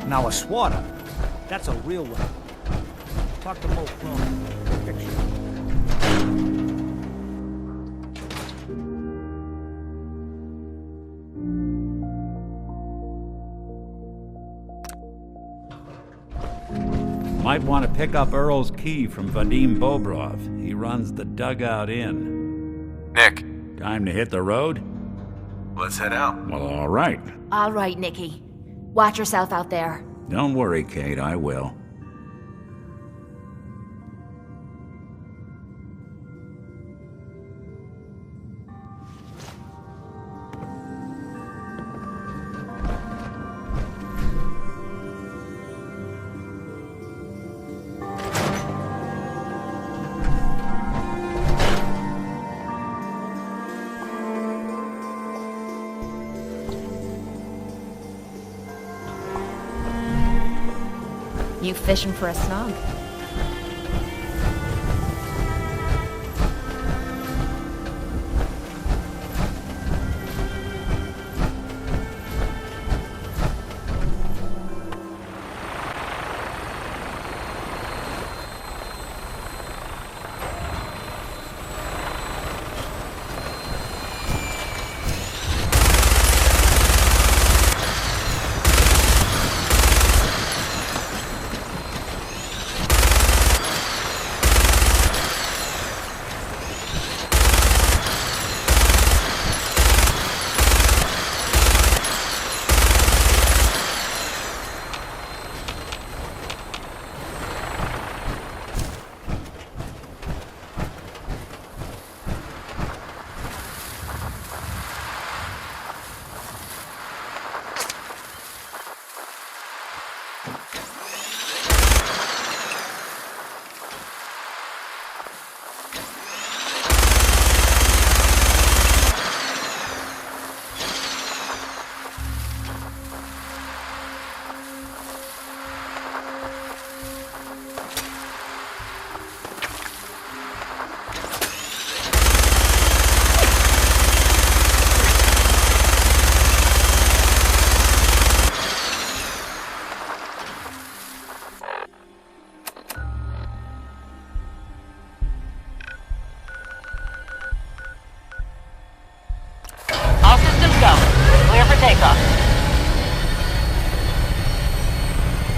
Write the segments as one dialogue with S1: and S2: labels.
S1: Now a swatter, that's a real one. Talk to Mo Clone. Picture.
S2: Might want to pick up Earl's key from Vadim Bobrov. He runs the Dugout Inn.
S3: Nick.
S2: Time to hit the road?
S3: Let's head out.
S2: Well, all right.
S4: All right, Nikki. Watch yourself out there.
S2: Don't worry, Kate, I will.
S4: You fishing for a snog?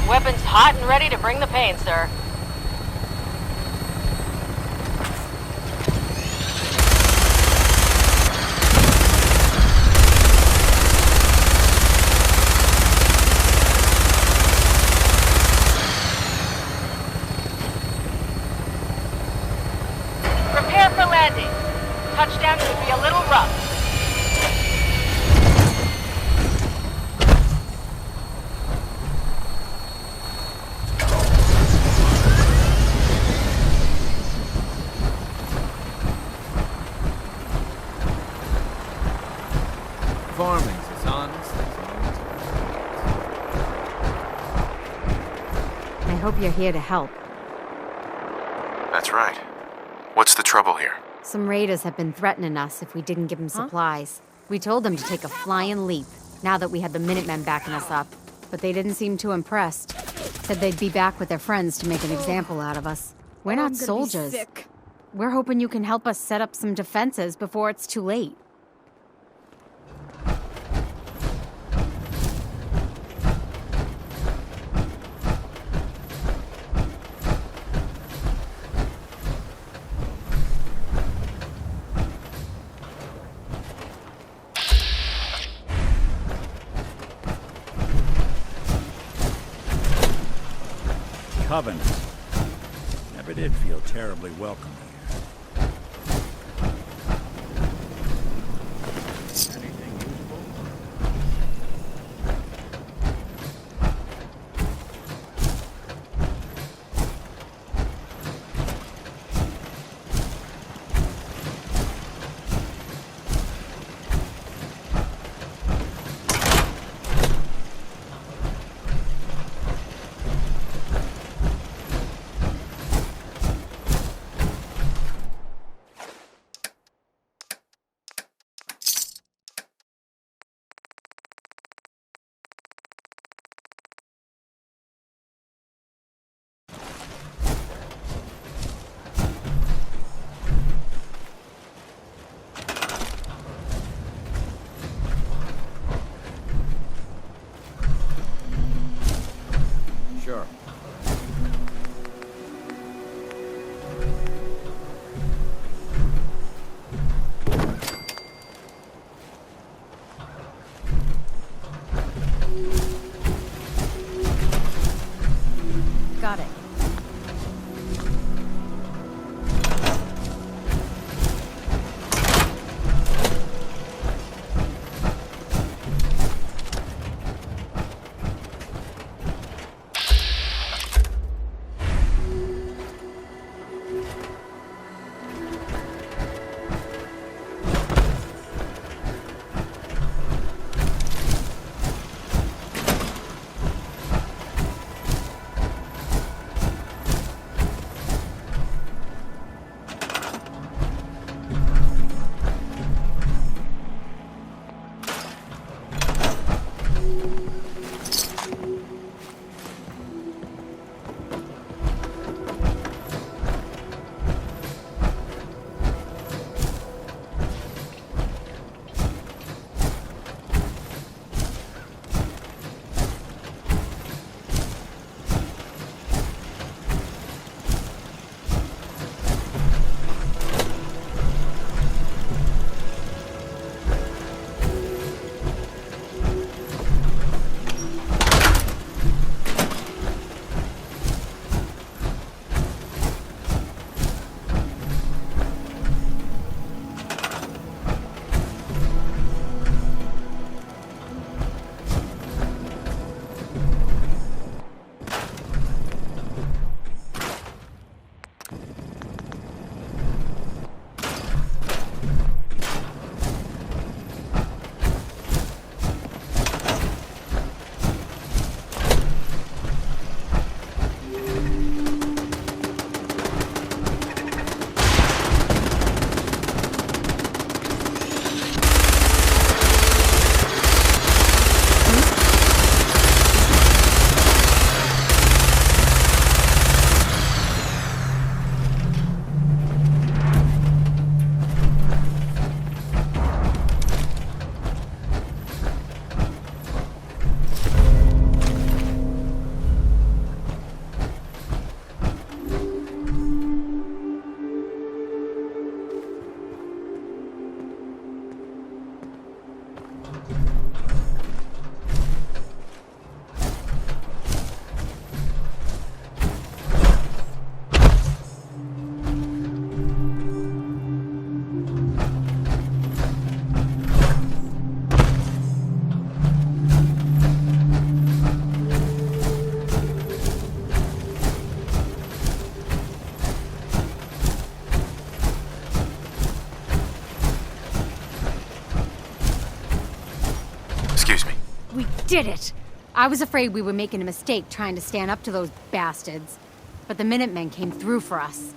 S5: Weapons hot and ready to bring the pain, sir. Prepare for landing. Touchdown could be a little rough.
S6: I hope you're here to help.
S3: That's right. What's the trouble here?
S6: Some raiders have been threatening us if we didn't give them supplies. We told them to take a flying leap, now that we had the Minutemen backing us up. But they didn't seem too impressed. Said they'd be back with their friends to make an example out of us. We're not soldiers. We're hoping you can help us set up some defenses before it's too late.
S2: Covenant. Never did feel terribly welcome here. Anything useful?
S6: did it! I was afraid we were making a mistake trying to stand up to those bastards. But the Minutemen came through for us.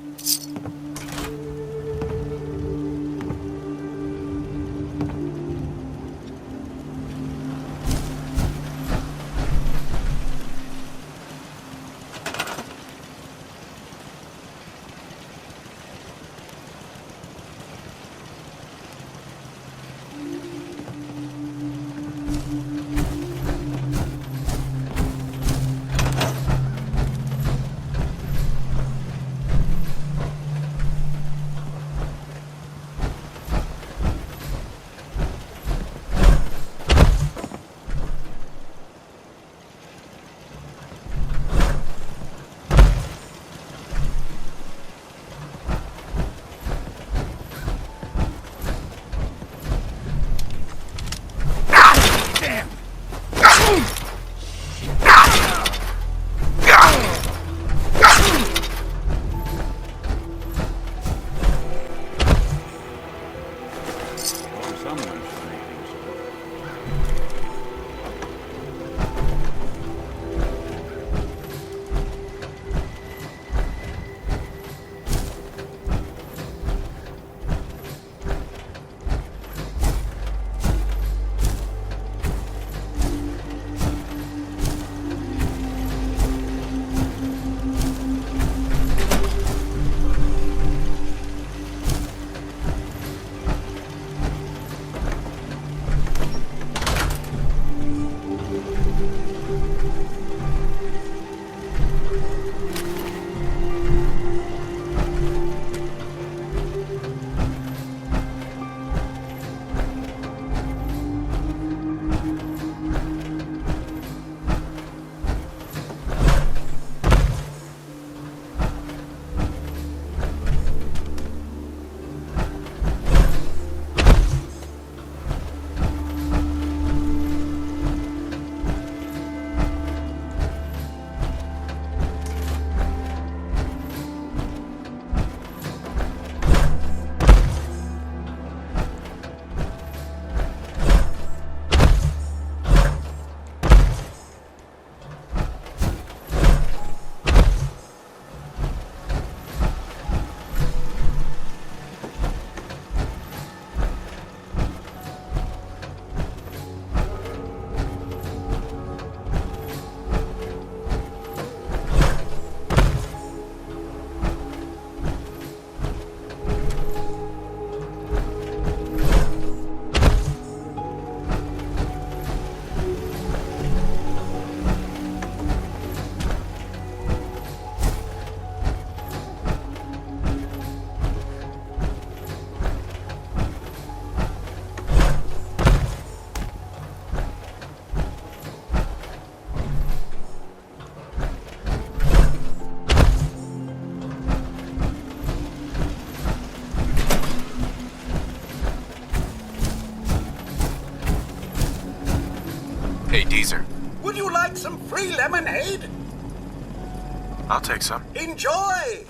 S3: Hey, Deezer.
S7: Would you like some free lemonade?
S3: I'll take some.
S7: Enjoy!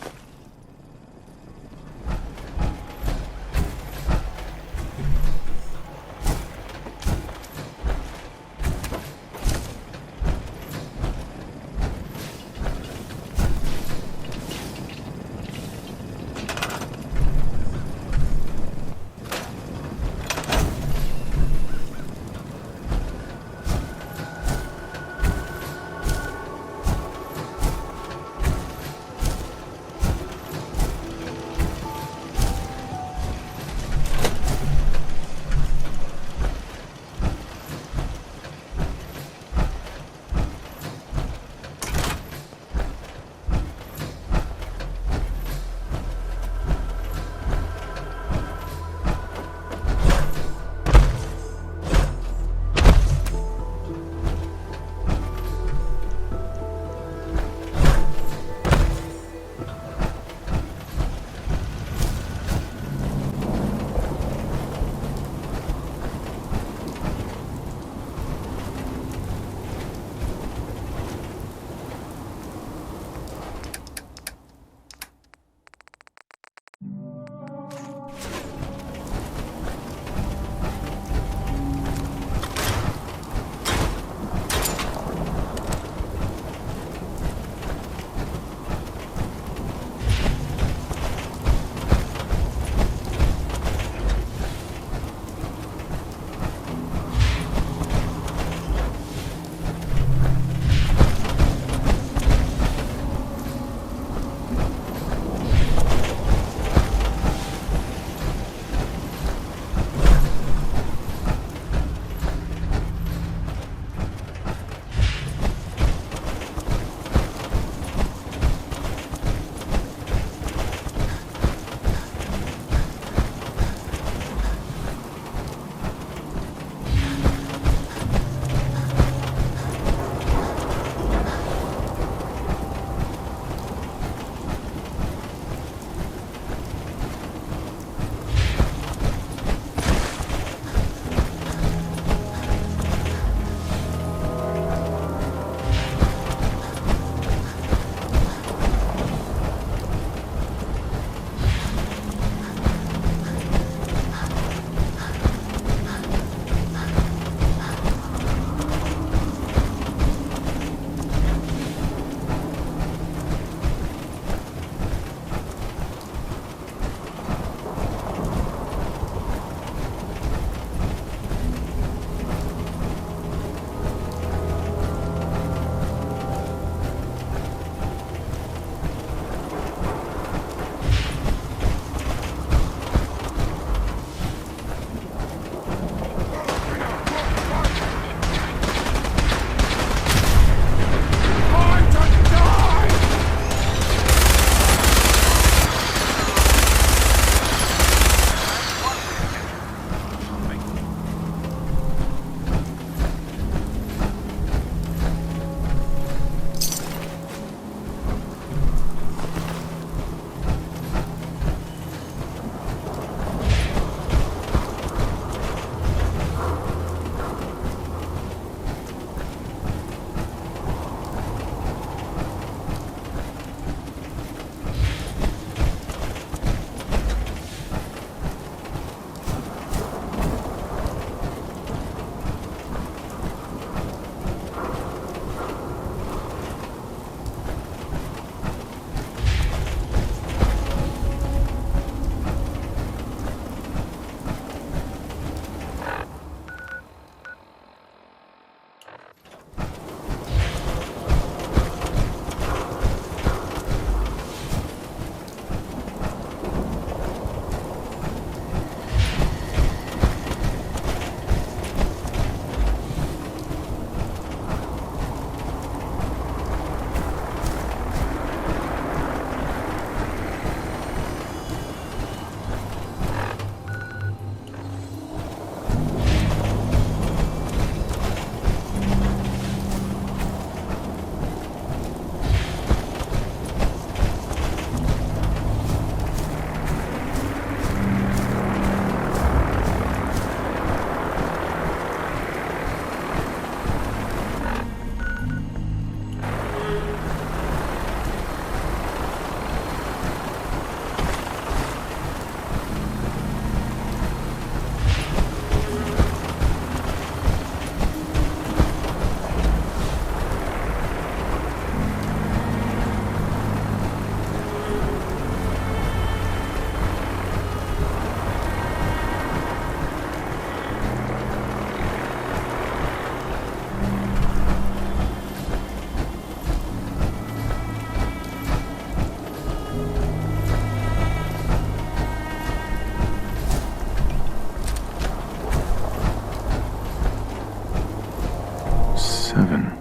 S8: 7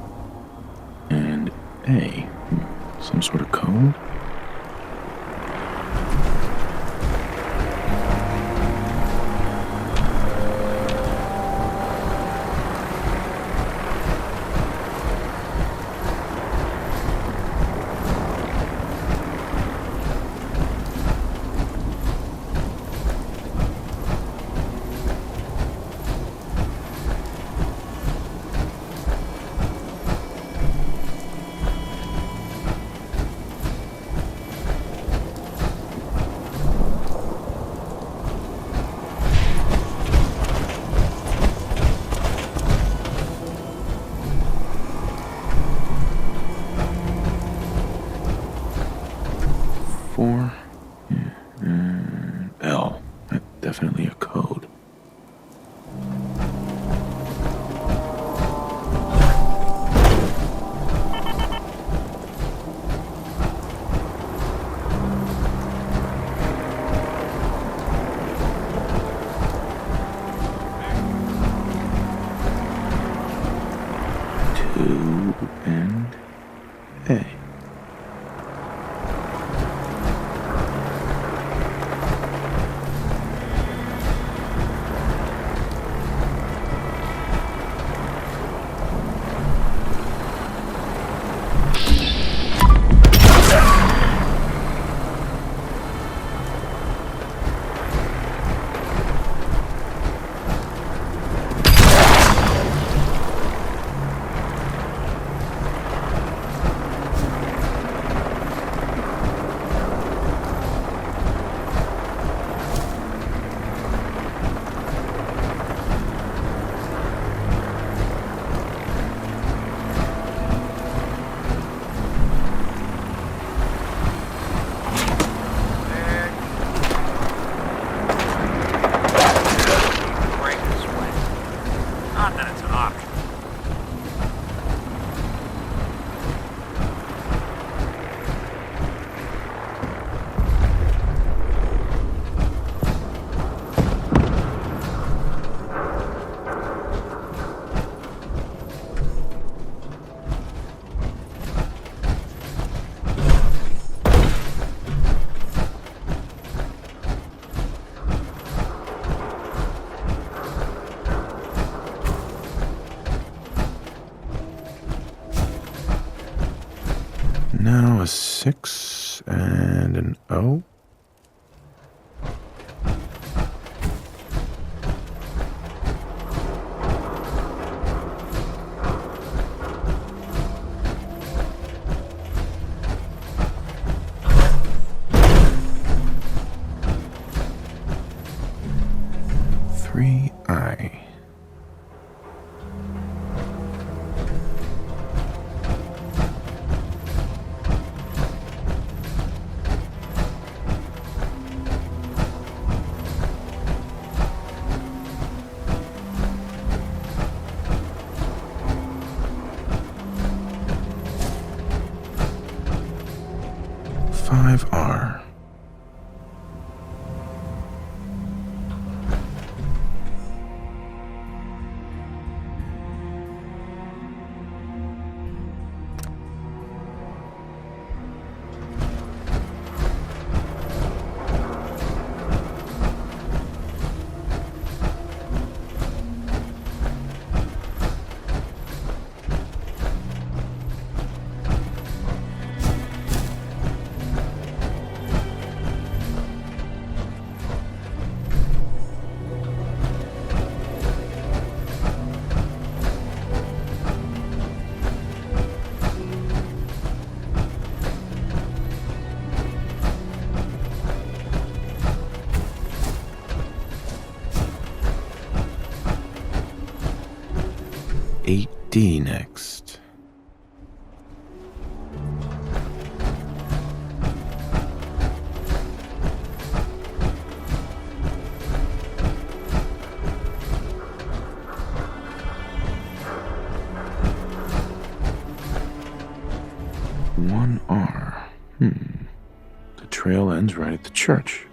S8: and A. Some sort of code? L. That's definitely a code. Two and A.
S1: Not that it's an option.
S8: Now a 6 and an O. Three I. Five R. Eight D next. One R. The trail ends right at the church.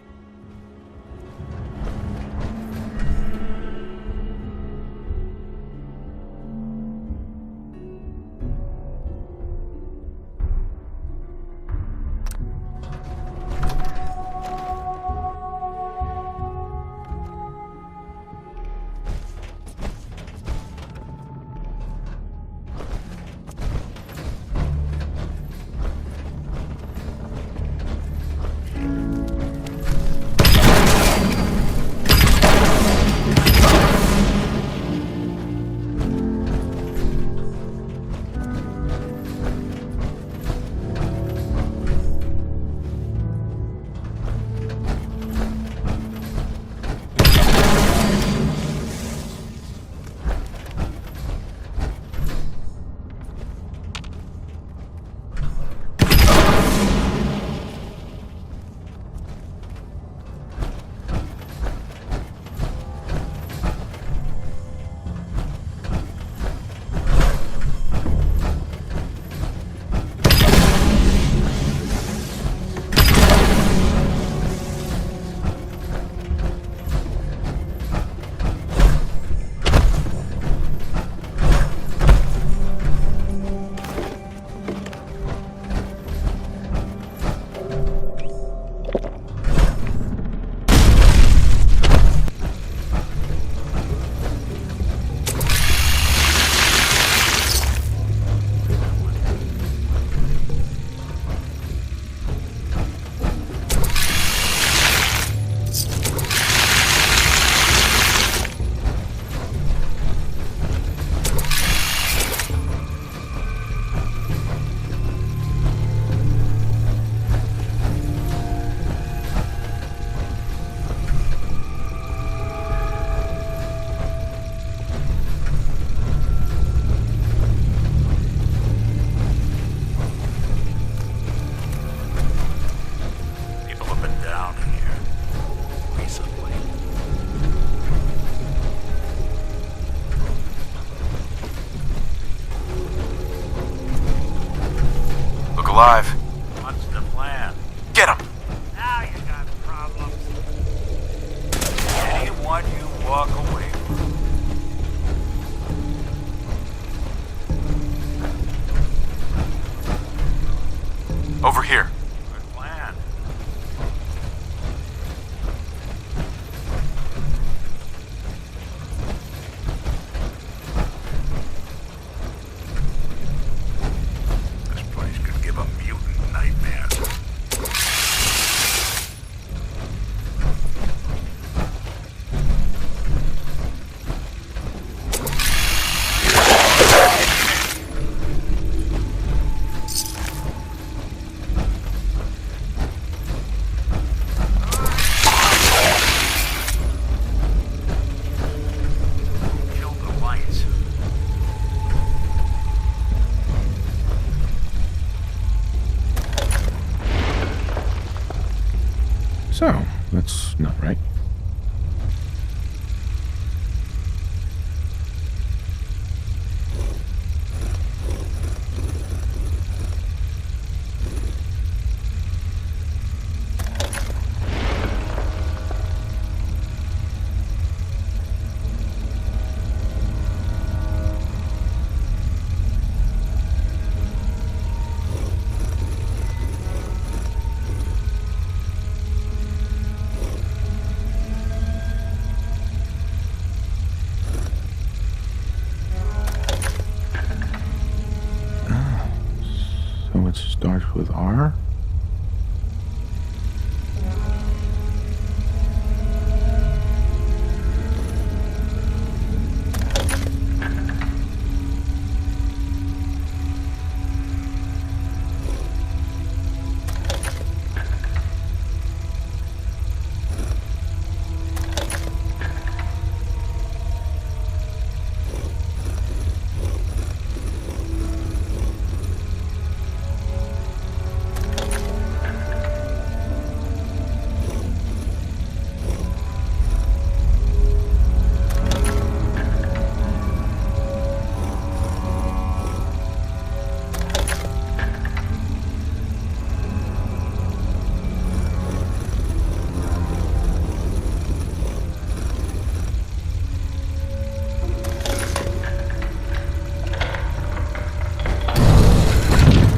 S3: alive.
S2: What's the plan?
S3: Get him!
S1: Now you got problems.
S2: Anyone you walk away from.
S3: Over here.
S2: Good plan. This place could give a mutant nightmare. Kill the lights.
S8: So, that's not right. So it starts with R?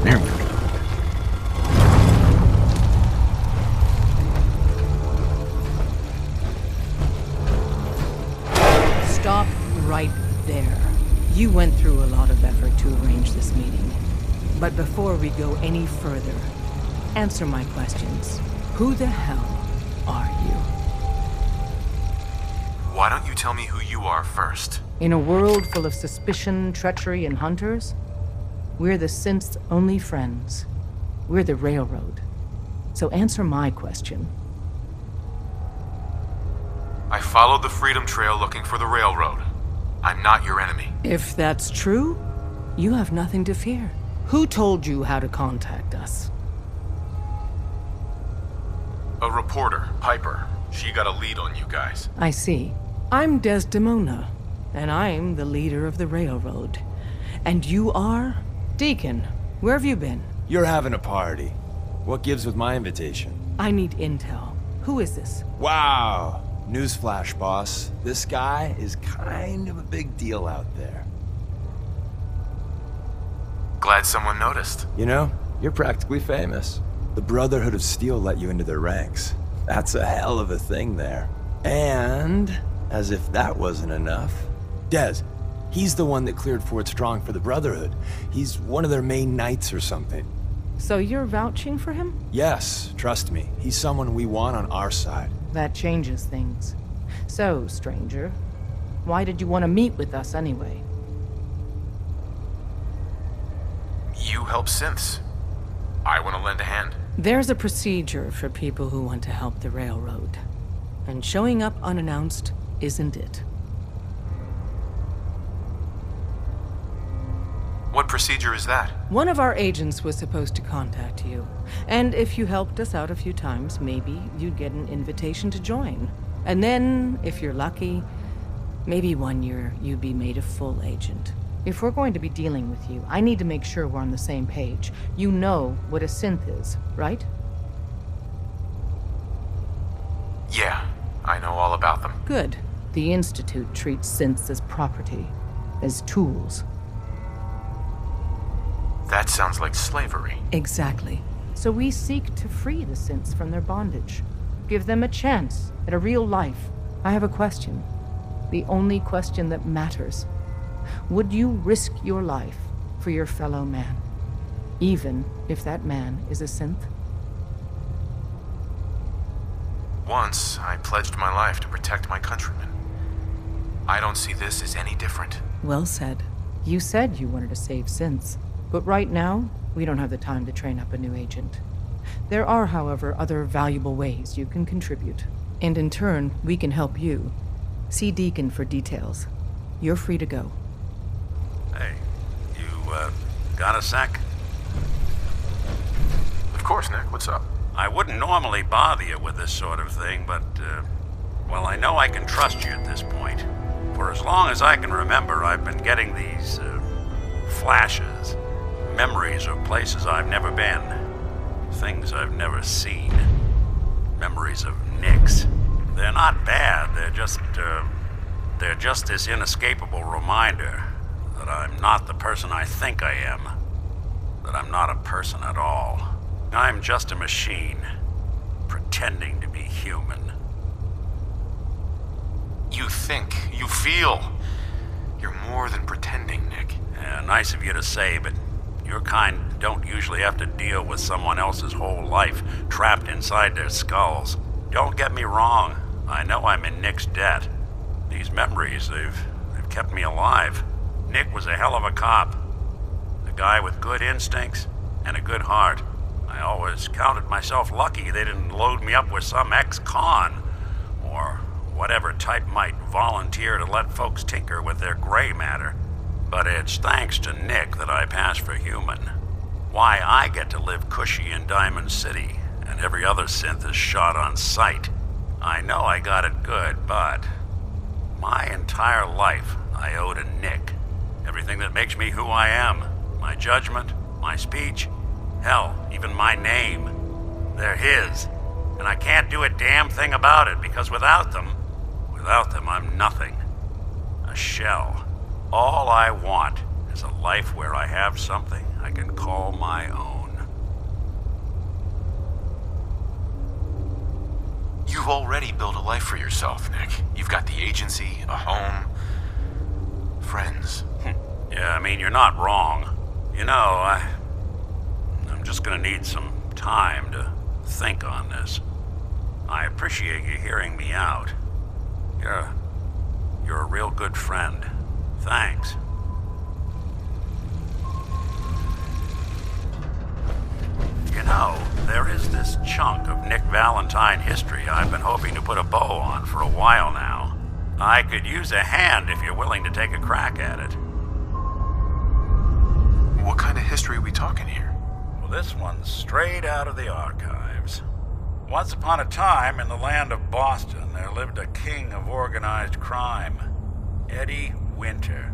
S8: There we go.
S9: Stop right there. You went through a lot of effort to arrange this meeting. But before we go any further, answer my questions. Who the hell are you?
S3: Why don't you tell me who you are first?
S9: In a world full of suspicion, treachery, and hunters, we're the synth's only friends. We're the Railroad. So answer my question.
S3: I followed the Freedom Trail looking for the Railroad. I'm not your enemy.
S9: If that's true, you have nothing to fear. Who told you how to contact us?
S3: A reporter, Piper. She got a lead on you guys.
S9: I see. I'm Desdemona, and I'm the leader of the Railroad. And you are? Deacon, where have you been?
S10: You're having a party. What gives with my invitation?
S9: I need intel. Who is this?
S10: Wow. Newsflash, boss. This guy is kind of a big deal out there.
S3: Glad someone noticed.
S10: You know, you're practically famous. The Brotherhood of Steel let you into their ranks. That's a hell of a thing there. And, as if that wasn't enough, Dez, he's the one that cleared Fort Strong for the Brotherhood. He's one of their main knights or something.
S9: So you're vouching for him?
S10: Yes, trust me. He's someone we want on our side.
S9: That changes things. So, stranger, why did you want to meet with us anyway?
S3: You help synths. I want to lend a hand.
S9: There's a procedure for people who want to help the Railroad. And showing up unannounced isn't it.
S3: What procedure is that?
S9: One of our agents was supposed to contact you. And if you helped us out a few times, maybe you'd get an invitation to join. And then, if you're lucky, maybe one year you'd be made a full agent. If we're going to be dealing with you, I need to make sure we're on the same page. You know what a synth is, right?
S3: Yeah, I know all about them.
S9: Good. The Institute treats synths as property, as tools.
S3: That sounds like slavery.
S9: Exactly. So we seek to free the synths from their bondage. Give them a chance at a real life. I have a question. The only question that matters. Would you risk your life for your fellow man? Even if that man is a synth?
S3: Once, I pledged my life to protect my countrymen. I don't see this as any different.
S9: Well said. You said you wanted to save synths. But right now, we don't have the time to train up a new agent. There are, however, other valuable ways you can contribute. And in turn, we can help you. See Deacon for details. You're free to go.
S2: Hey, you, got a sec?
S3: Of course, Nick. What's up?
S2: I wouldn't normally bother you with this sort of thing, but, well, I know I can trust you at this point. For as long as I can remember, I've been getting these, flashes. Memories of places I've never been. Things I've never seen. Memories of Nicks. They're not bad, they're just this inescapable reminder that I'm not the person I think I am. That I'm not a person at all. I'm just a machine, pretending to be human.
S3: You think, you feel. You're more than pretending, Nick.
S2: Yeah, nice of you to say, but your kind don't usually have to deal with someone else's whole life trapped inside their skulls. Don't get me wrong. I know I'm in Nick's debt. These memories, they've kept me alive. Nick was a hell of a cop. A guy with good instincts and a good heart. I always counted myself lucky they didn't load me up with some ex-con, or whatever type might volunteer to let folks tinker with their gray matter. But it's thanks to Nick that I pass for human. Why I get to live cushy in Diamond City, and every other synth is shot on sight. I know I got it good, but my entire life I owe to Nick. Everything that makes me who I am. My judgment, my speech, hell, even my name. They're his. And I can't do a damn thing about it, because without them, I'm nothing. A shell. All I want is a life where I have something I can call my own.
S3: You've already built a life for yourself, Nick. You've got the agency, a home, friends.
S2: Yeah, I mean, you're not wrong. You know, I'm just gonna need some time to think on this. I appreciate you hearing me out. You're a real good friend. Thanks. You know, there is this chunk of Nick Valentine history I've been hoping to put a bow on for a while now. I could use a hand if you're willing to take a crack at it.
S3: What kind of history are we talking here?
S2: Well, this one's straight out of the archives. Once upon a time, in the land of Boston, there lived a king of organized crime, Eddie Winter.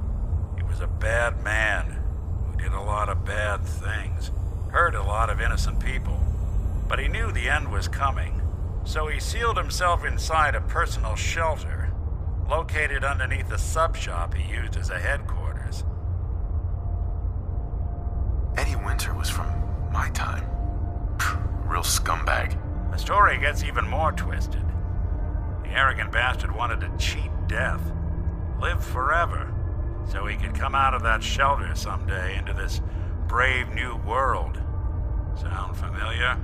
S2: He was a bad man who did a lot of bad things, hurt a lot of innocent people. But he knew the end was coming, so he sealed himself inside a personal shelter, located underneath the sub-shop he used as a headquarters.
S3: Eddie Winter was from my time. Real scumbag.
S2: The story gets even more twisted. The arrogant bastard wanted to cheat death, live forever, so he could come out of that shelter someday into this brave new world. Sound familiar?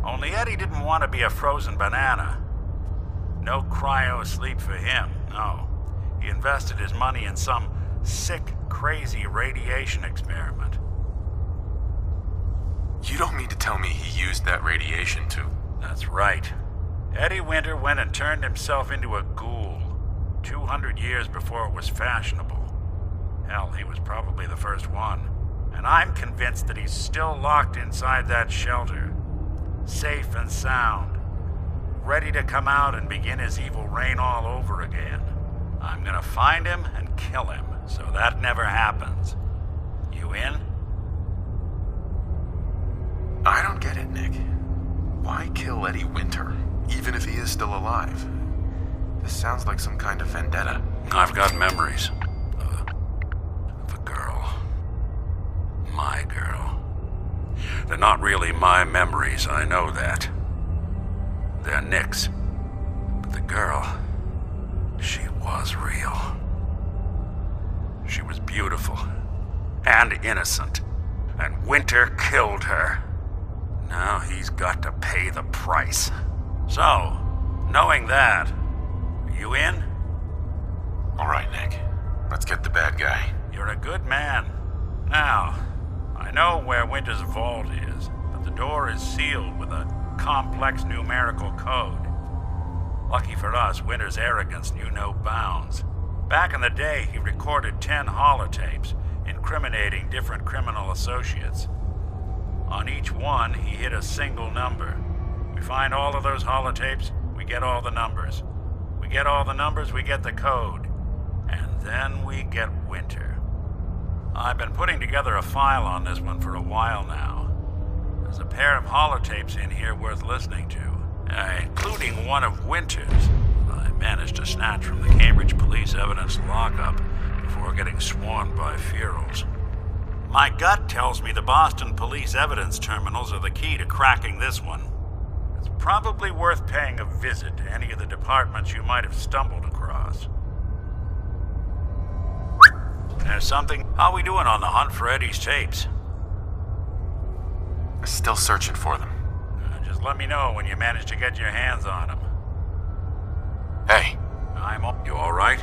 S2: Only Eddie didn't want to be a frozen banana. No cryo sleep for him, no. He invested his money in some sick, crazy radiation experiment.
S3: You don't mean to tell me he used that radiation to...
S2: That's right. Eddie Winter went and turned himself into a ghoul 200 years before it was fashionable. Hell, he was probably the first one. And I'm convinced that he's still locked inside that shelter. Safe and sound. Ready to come out and begin his evil reign all over again. I'm gonna find him and kill him So that never happens. You in?
S3: I don't get it, Nick. Why kill Eddie Winter, even if he is still alive? This sounds like some kind of vendetta.
S2: I've got memories of a girl. My girl. They're not really my memories, I know that. They're Nick's. But the girl, she was real. She was beautiful and innocent, and Winter killed her. Now he's got to pay the price. So, knowing that, are you in?
S3: All right, Nick. Let's get the bad guy.
S2: You're a good man. Now, I know where Winter's vault is, but the door is sealed with a complex numerical code. Lucky for us, Winter's arrogance knew no bounds. Back in the day, he recorded 10 holotapes, incriminating different criminal associates. On each one, he hit a single number. We find all of those holotapes, we get all the numbers. We get all the numbers, we get the code. And then we get Winter. I've been putting together a file on this one for a while now. There's a pair of holotapes in here worth listening to, including one of Winter's. I managed to snatch from the Cambridge police evidence lockup before getting swarmed by ferals. My gut tells me the Boston police evidence terminals are the key to cracking this one. It's probably worth paying a visit to any of the departments you might have stumbled across. There's something. How we doing on the hunt for Eddie's tapes?
S3: Still searching for them.
S2: Just let me know when you manage to get your hands on them.
S3: Hey.
S2: You all right?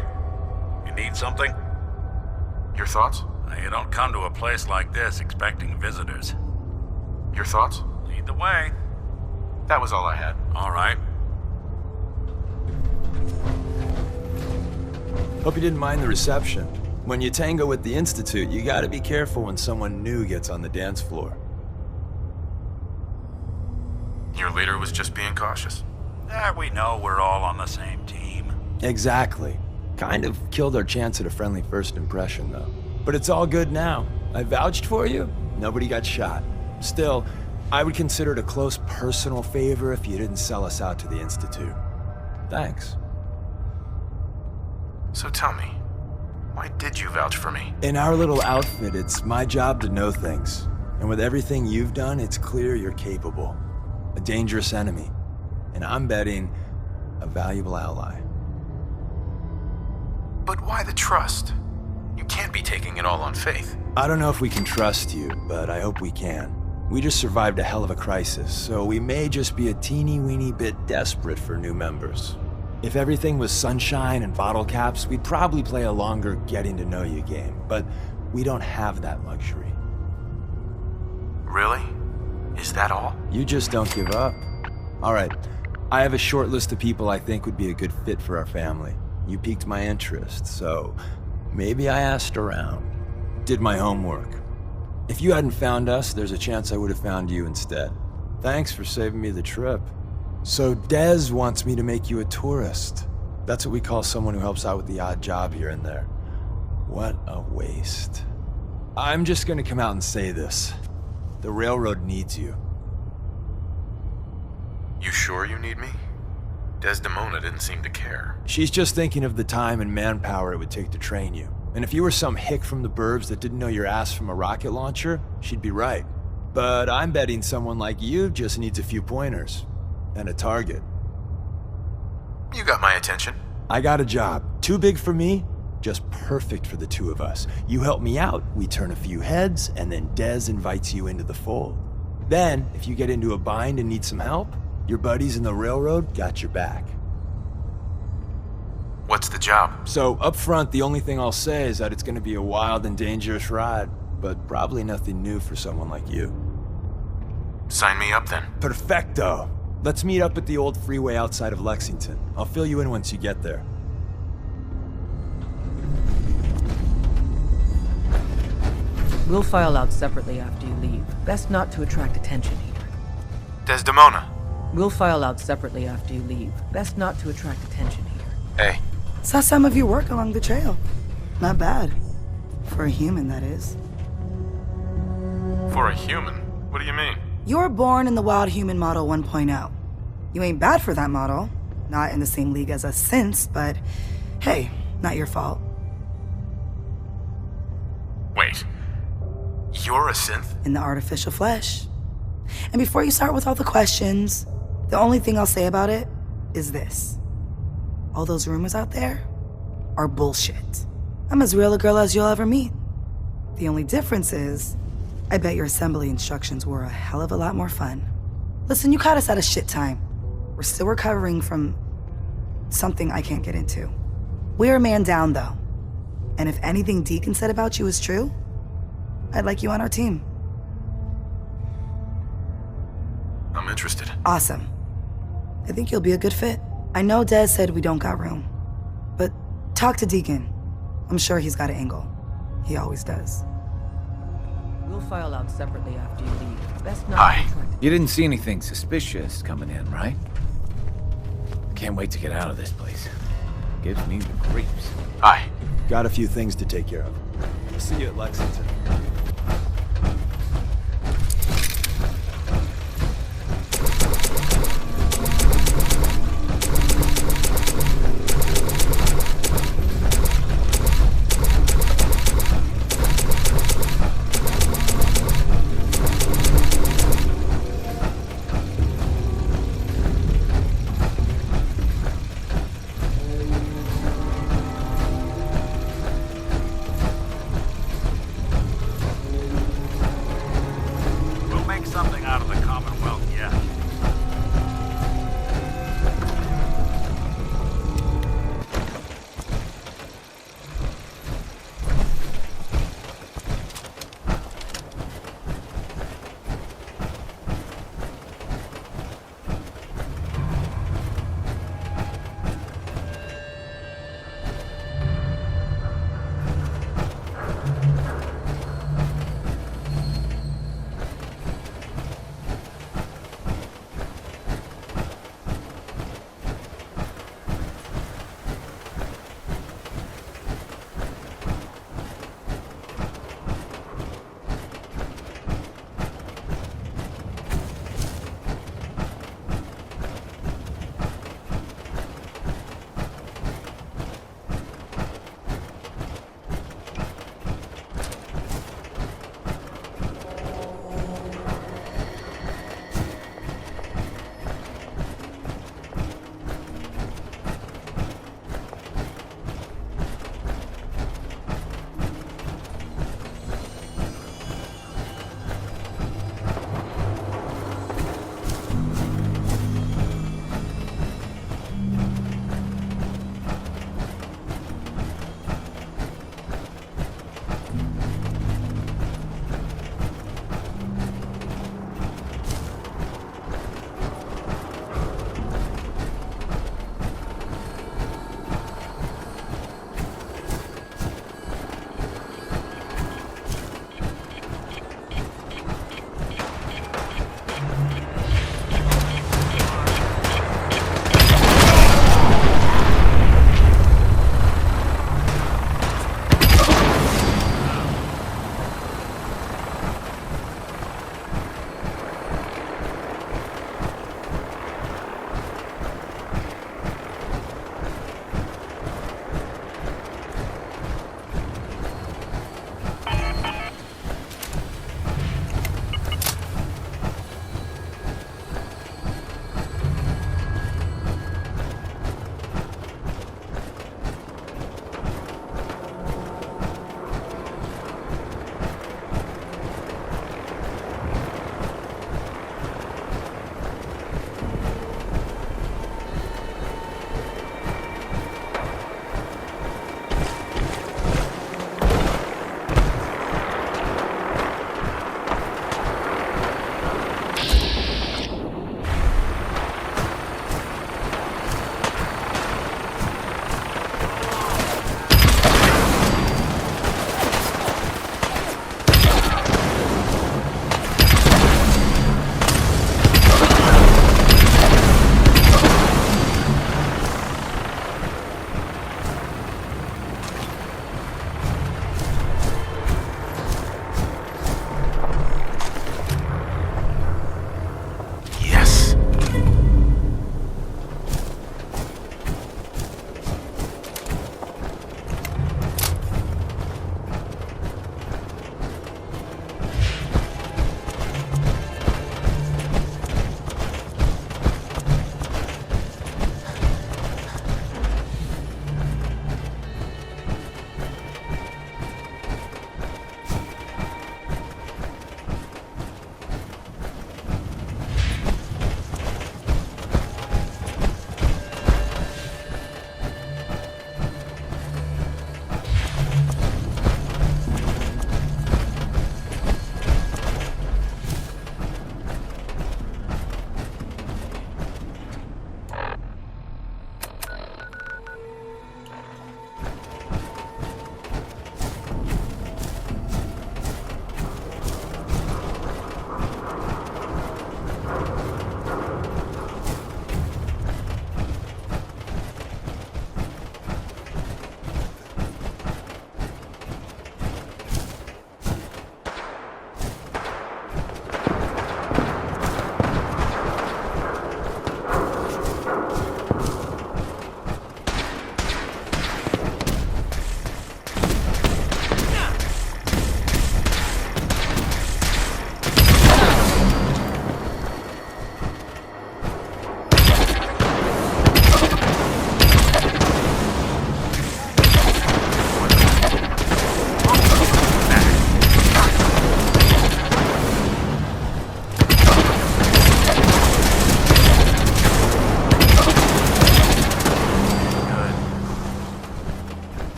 S2: You need something?
S3: Your thoughts?
S2: You don't come to a place like this expecting visitors.
S3: Your thoughts?
S2: Lead the way.
S3: That was all I had.
S2: All right.
S10: Hope you didn't mind the reception. When you tango with the Institute, you gotta be careful when someone new gets on the dance floor.
S3: Your leader was just being cautious.
S2: We know we're all on the same team.
S10: Exactly. Kind of killed our chance at a friendly first impression, though. But it's all good now. I vouched for you. Nobody got shot. Still, I would consider it a close personal favor if you didn't sell us out to the Institute. Thanks.
S3: So tell me, why did you vouch for me?
S10: In our little outfit, it's my job to know things. And with everything you've done, it's clear you're capable. A dangerous enemy. And I'm betting a valuable ally.
S3: But why the trust? You can't be taking it all on faith.
S10: I don't know if we can trust you, but I hope we can. We just survived a hell of a crisis, so we may just be a teeny-weeny bit desperate for new members. If everything was sunshine and bottle caps, we'd probably play a longer getting-to-know-you game, but we don't have that luxury.
S3: Really? Is that all?
S10: You just don't give up. All right, I have a short list of people I think would be a good fit for our family. You piqued my interest, so maybe I asked around. Did my homework. If you hadn't found us, there's a chance I would have found you instead. Thanks for saving me the trip. So Dez wants me to make you a tourist. That's what we call someone who helps out with the odd job here and there. What a waste. I'm just gonna come out and say this. The railroad needs you.
S3: You sure you need me? Desdemona didn't seem to care.
S10: She's just thinking of the time and manpower it would take to train you. And if you were some hick from the burbs that didn't know your ass from a rocket launcher, she'd be right. But I'm betting someone like you just needs a few pointers. And a target.
S3: You got my attention.
S10: I got a job. Too big for me, just perfect for the two of us. You help me out, we turn a few heads, and then Dez invites you into the fold. Then, if you get into a bind and need some help, your buddies in the railroad got your back.
S3: What's the job?
S10: So, up front, the only thing I'll say is that it's gonna be a wild and dangerous ride, but probably nothing new for someone like you.
S3: Sign me up then.
S10: Perfecto! Let's meet up at the old freeway outside of Lexington. I'll fill you in once you get there.
S9: We'll file out separately after you leave. Best not to attract attention here.
S3: Desdemona.
S9: We'll file out separately after you leave. Best not to attract attention here.
S3: Hey.
S11: Saw some of your work along the trail. Not bad. For a human, that is.
S3: For a human? What do you mean?
S11: You were born in the Wild Human Model 1.0. You ain't bad for that model. Not in the same league as us since, but hey, not your fault.
S3: Wait. You're a synth?
S11: In the artificial flesh. And before you start with all the questions, the only thing I'll say about it is this. All those rumors out there are bullshit. I'm as real a girl as you'll ever meet. The only difference is, I bet your assembly instructions were a hell of a lot more fun. Listen, you caught us at a shit time. We're still recovering from something I can't get into. We're a man down, though. And if anything Deacon said about you is true, I'd like you on our team.
S3: I'm interested.
S11: Awesome. I think you'll be a good fit. I know Des said we don't got room, but talk to Deacon. I'm sure he's got an angle. He always does.
S9: We'll file out separately after you leave. Best not
S3: Hi.
S9: to try to-
S12: You didn't see anything suspicious coming in, right? Can't wait to get out of this place. Gives me the creeps.
S3: Hi.
S10: Got a few things to take care of. See you at Lexington.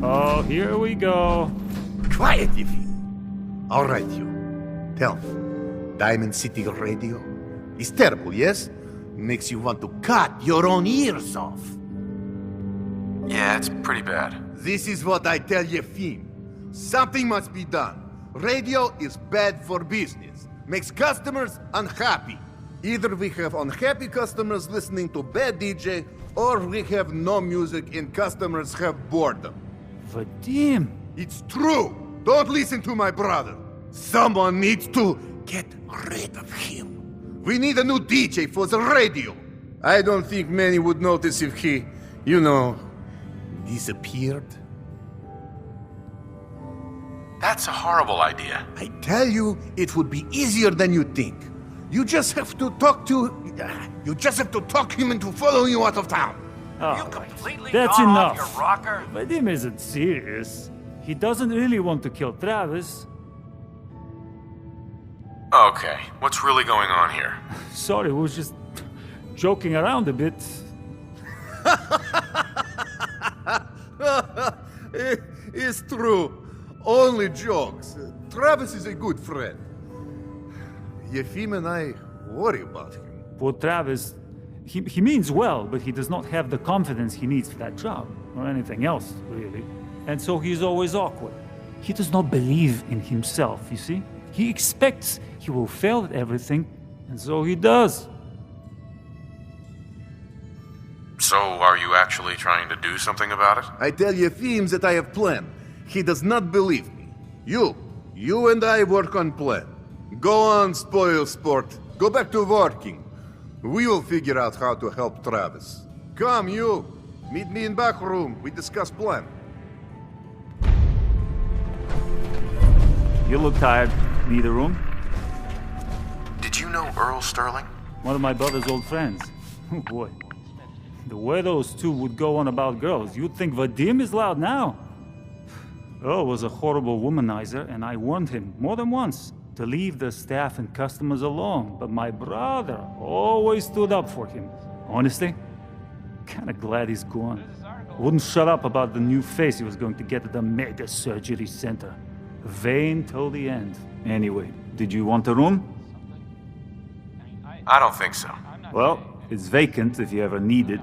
S13: Oh, here we go.
S14: Quiet, Yiffy. All right, you. Tell me, Diamond City Radio is terrible, yes? Makes you want to cut your own ears off.
S3: Yeah, it's pretty bad.
S14: This is what I tell you, Fim. Something must be done. Radio is bad for business. Makes customers unhappy. Either we have unhappy customers listening to bad DJ, or we have no music and customers have boredom.
S13: Vadim!
S14: It's true! Don't listen to my brother! Someone needs to get rid of him. We need a new DJ for the radio. I don't think many would notice if he, disappeared.
S3: That's a horrible idea.
S14: I tell you, it would be easier than you think. You just have to talk him into following you out of town.
S13: Oh,
S5: Completely
S13: that's
S5: gone
S13: enough.
S5: off your rocker?
S13: Vadim isn't serious. He doesn't really want to kill Travis.
S3: Okay, what's really going on here?
S13: Sorry, we was just joking around a bit.
S14: It's true. Only jokes. Travis is a good friend. Yefim and I worry about him.
S13: Poor Travis, he means well, but he does not have the confidence he needs for that job, or anything else, really. And so he's always awkward. He does not believe in himself, you see? He expects he will fail at everything, and so he does.
S3: So, are you actually trying to do something about it?
S14: I tell Yefim that I have plan. He does not believe me. You and I work on plan. Go on, spoil sport. Go back to working. We will figure out how to help Travis. Come, you. Meet me in back room. We discuss plan.
S13: You look tired. Need a room?
S3: Did you know Earl Sterling?
S13: One of my brother's old friends. Oh boy. The way those two would go on about girls, you'd think Vadim is loud now. Earl was a horrible womanizer, and I warned him more than once to leave the staff and customers alone. But my brother always stood up for him. Honestly, kinda glad he's gone. Wouldn't shut up about the new face he was going to get at the mega surgery center. Vain till the end. Anyway, did you want a room?
S3: I don't think so.
S13: Well, it's vacant if you ever need it.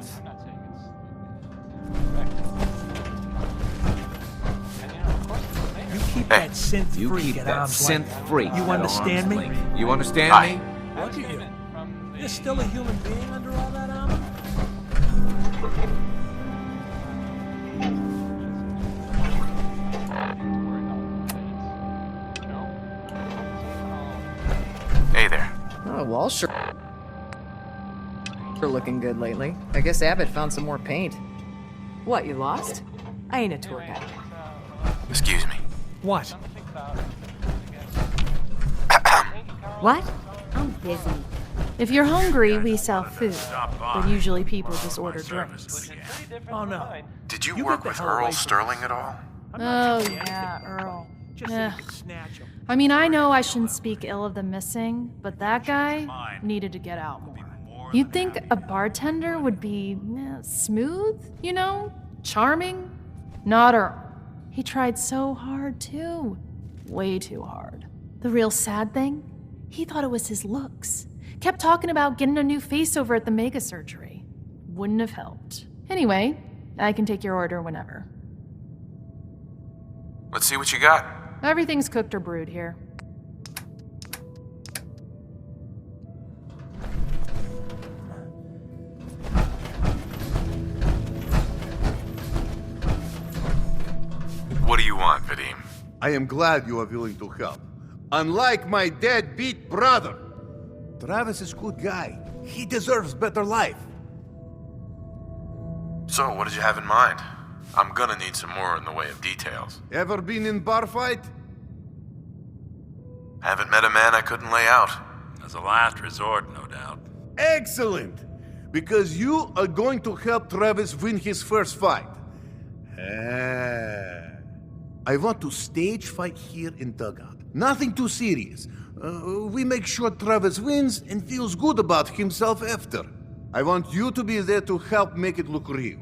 S1: Keep that synth
S12: You
S1: freak
S12: keep
S1: at
S12: that
S1: arm's
S12: synth
S1: length.
S12: freak
S1: You
S12: at
S1: understand
S12: arm's
S1: me?
S12: length. You understand
S3: Aye.
S12: me?
S1: Look at you. You're still a human being under all that armor?
S3: Hey there.
S15: Oh, Walsh sure looking good lately. I guess Abbott found some more paint.
S9: What, you lost? I ain't a tour guide.
S3: Excuse me.
S1: What?
S6: What? I'm busy.
S16: If you're hungry, we sell food. But usually people just order drinks.
S1: Oh, no.
S3: Did you
S1: You
S3: work
S1: get the
S3: with
S1: hell
S3: Earl
S1: away from
S3: Sterling at all?
S16: Oh, yeah, Earl.
S1: Just so you can snatch him.
S16: I mean, I know I shouldn't speak ill of the missing, but that guy needed to get out more. You'd think a bartender would be smooth, charming? Not Earl. He tried so hard, too. Way too hard. The real sad thing? He thought it was his looks. Kept talking about getting a new face over at the mega surgery. Wouldn't have helped. Anyway, I can take your order whenever.
S3: Let's see what you got.
S16: Everything's cooked or brewed here.
S3: What do you want, Vadim?
S14: I am glad you are willing to help. Unlike my deadbeat brother. Travis is a good guy. He deserves better life.
S3: So, what did you have in mind? I'm gonna need some more in the way of details.
S14: Ever been in bar fight?
S3: Haven't met a man I couldn't lay out.
S2: As a last resort, no doubt.
S14: Excellent! Because you are going to help Travis win his first fight. I want to stage fight here in Dugout. Nothing too serious. We make sure Travis wins and feels good about himself after. I want you to be there to help make it look real.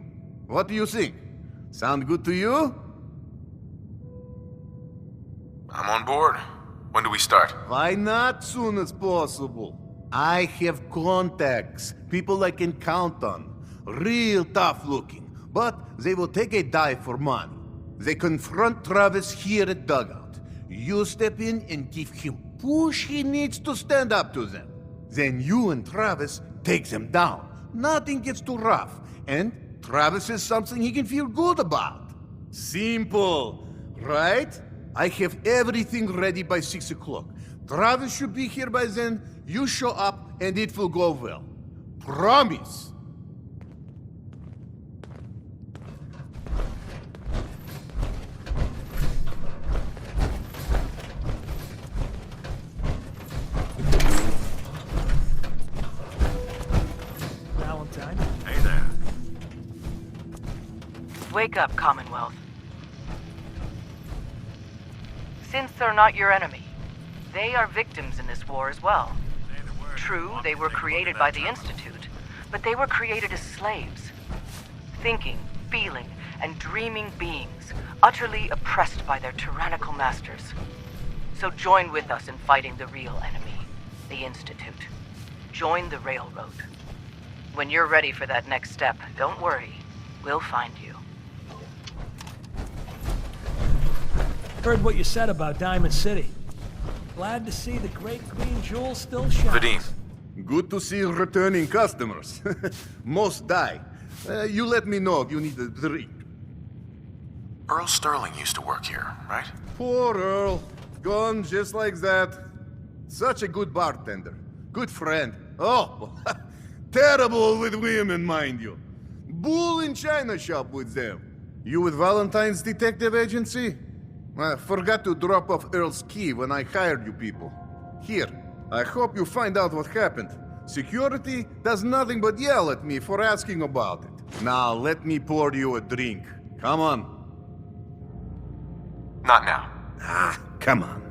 S14: What do you think? Sound good to you?
S3: I'm on board. When do we start?
S14: Why not soon as possible? I have contacts, people I can count on. Real tough looking, but they will take a dive for money. They confront Travis here at Dugout. You step in and give him push he needs to stand up to them. Then you and Travis take them down. Nothing gets too rough, and Travis is something he can feel good about. Simple, right? I have everything ready by 6 o'clock. Travis should be here by then. You show up, and it will go well. Promise.
S1: Valentine.
S2: Hey there.
S5: Wake up, Commonwealth. Since they're not your enemy, they are victims in this war as well. True, they were created by the Institute, but they were created as slaves. Thinking, feeling, and dreaming beings, utterly oppressed by their tyrannical masters. So join with us in fighting the real enemy, the Institute. Join the Railroad. When you're ready for that next step, don't worry. We'll find you.
S1: Heard what you said about Diamond City. Glad to see the great green jewel still shines.
S14: Vadim. Good to see returning customers. Most die. You let me know if you need a drink.
S3: Earl Sterling used to work here, right?
S14: Poor Earl. Gone just like that. Such a good bartender. Good friend. Oh, terrible with women, mind you. Bull in china shop with them. You with Valentine's detective agency? I forgot to drop off Earl's key when I hired you people. Here, I hope you find out what happened. Security does nothing but yell at me for asking about it. Now let me pour you a drink. Come on.
S3: Not now.
S14: Come on.